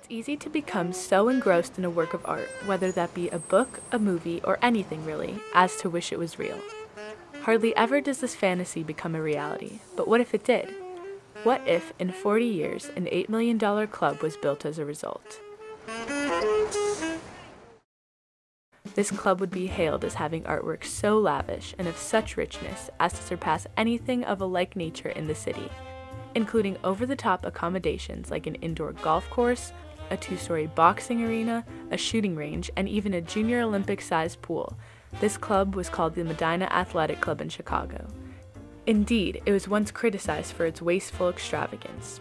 It's easy to become so engrossed in a work of art, whether that be a book, a movie, or anything really, as to wish it was real. Hardly ever does this fantasy become a reality, but what if it did? What if, in 40 years, an $8 million club was built as a result? This club would be hailed as having artwork so lavish and of such richness as to surpass anything of a like nature in the city, including over-the-top accommodations like an indoor golf course, a 2-story boxing arena, a shooting range, and even a junior Olympic-sized pool. This club was called the Medina Athletic Club in Chicago. Indeed, it was once criticized for its wasteful extravagance.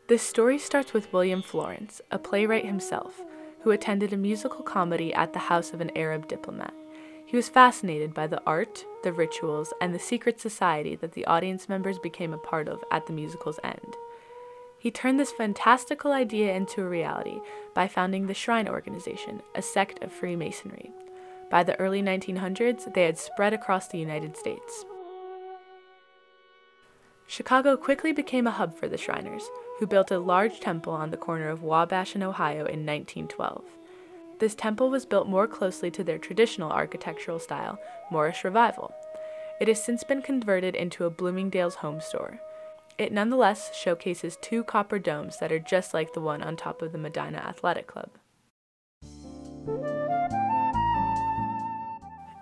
This story starts with William Florence, a playwright himself, who attended a musical comedy at the house of an Arab diplomat. He was fascinated by the art, the rituals, and the secret society that the audience members became a part of at the musical's end. He turned this fantastical idea into a reality by founding the Shrine Organization, a sect of Freemasonry. By the early 1900s, they had spread across the United States. Chicago quickly became a hub for the Shriners, who built a large temple on the corner of Wabash and Ohio in 1912. This temple was built more closely to their traditional architectural style, Moorish Revival. It has since been converted into a Bloomingdale's home store. It nonetheless showcases 2 copper domes that are just like the one on top of the Medina Athletic Club.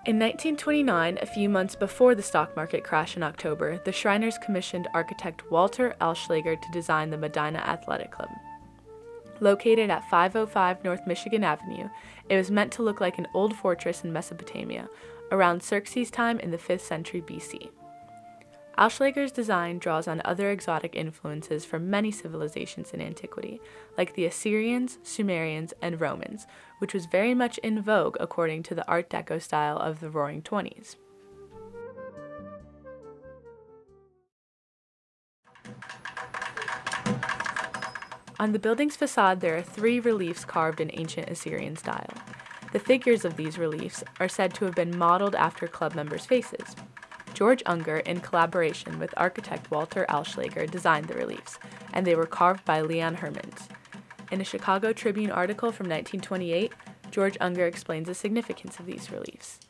In 1929, a few months before the stock market crash in October, the Shriners commissioned architect Walter Alschlager to design the Medina Athletic Club. Located at 505 North Michigan Avenue, it was meant to look like an old fortress in Mesopotamia, around Xerxes' time in the 5th century BC. Alschlager's design draws on other exotic influences from many civilizations in antiquity, like the Assyrians, Sumerians, and Romans, which was very much in vogue according to the Art Deco style of the Roaring Twenties. On the building's facade, there are 3 reliefs carved in ancient Assyrian style. The figures of these reliefs are said to have been modeled after club members' faces. George Unger, in collaboration with architect Walter Alschlager, designed the reliefs, and they were carved by Leon Hermans. In a Chicago Tribune article from 1928, George Unger explains the significance of these reliefs.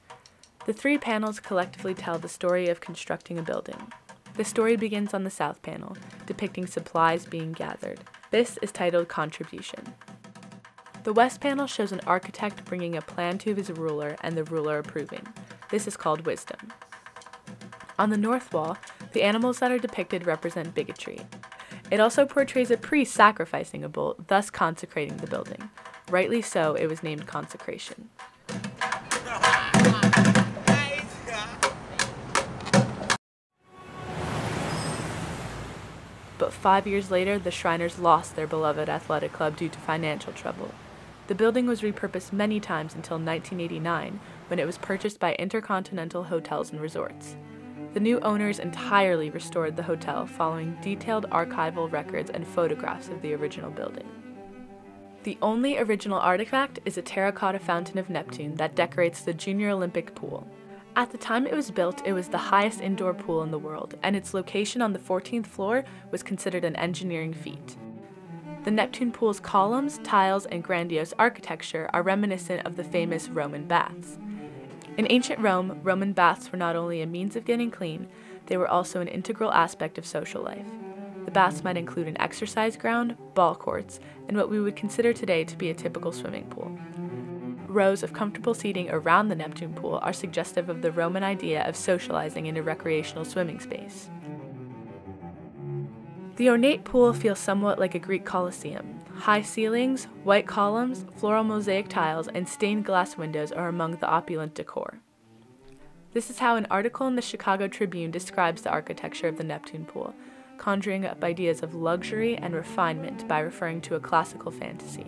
The 3 panels collectively tell the story of constructing a building. The story begins on the south panel, depicting supplies being gathered. This is titled Contribution. The west panel shows an architect bringing a plan to his ruler and the ruler approving. This is called Wisdom. On the north wall, the animals that are depicted represent bigotry. It also portrays a priest sacrificing a bull, thus consecrating the building. Rightly so, it was named Consecration. But 5 years later, the Shriners lost their beloved athletic club due to financial trouble. The building was repurposed many times until 1989, when it was purchased by InterContinental Hotels and Resorts. The new owners entirely restored the hotel, following detailed archival records and photographs of the original building. The only original artifact is a terracotta fountain of Neptune that decorates the Junior Olympic Pool. At the time it was built, it was the highest indoor pool in the world, and its location on the 14th floor was considered an engineering feat. The Neptune Pool's columns, tiles, and grandiose architecture are reminiscent of the famous Roman baths. In ancient Rome, Roman baths were not only a means of getting clean, they were also an integral aspect of social life. The baths might include an exercise ground, ball courts, and what we would consider today to be a typical swimming pool. Rows of comfortable seating around the Neptune Pool are suggestive of the Roman idea of socializing in a recreational swimming space. The ornate pool feels somewhat like a Greek Colosseum. High ceilings, white columns, floral mosaic tiles, and stained glass windows are among the opulent decor. This is how an article in the Chicago Tribune describes the architecture of the Neptune Pool, conjuring up ideas of luxury and refinement by referring to a classical fantasy.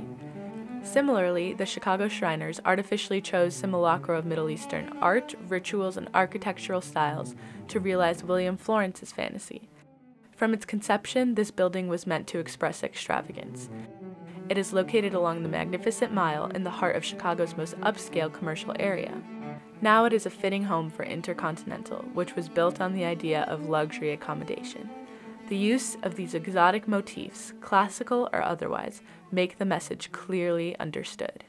Similarly, the Chicago Shriners artificially chose simulacra of Middle Eastern art, rituals, and architectural styles to realize William Florence's fantasy. From its conception, this building was meant to express extravagance. It is located along the Magnificent Mile in the heart of Chicago's most upscale commercial area. Now it is a fitting home for InterContinental, which was built on the idea of luxury accommodation. The use of these exotic motifs, classical or otherwise, make the message clearly understood.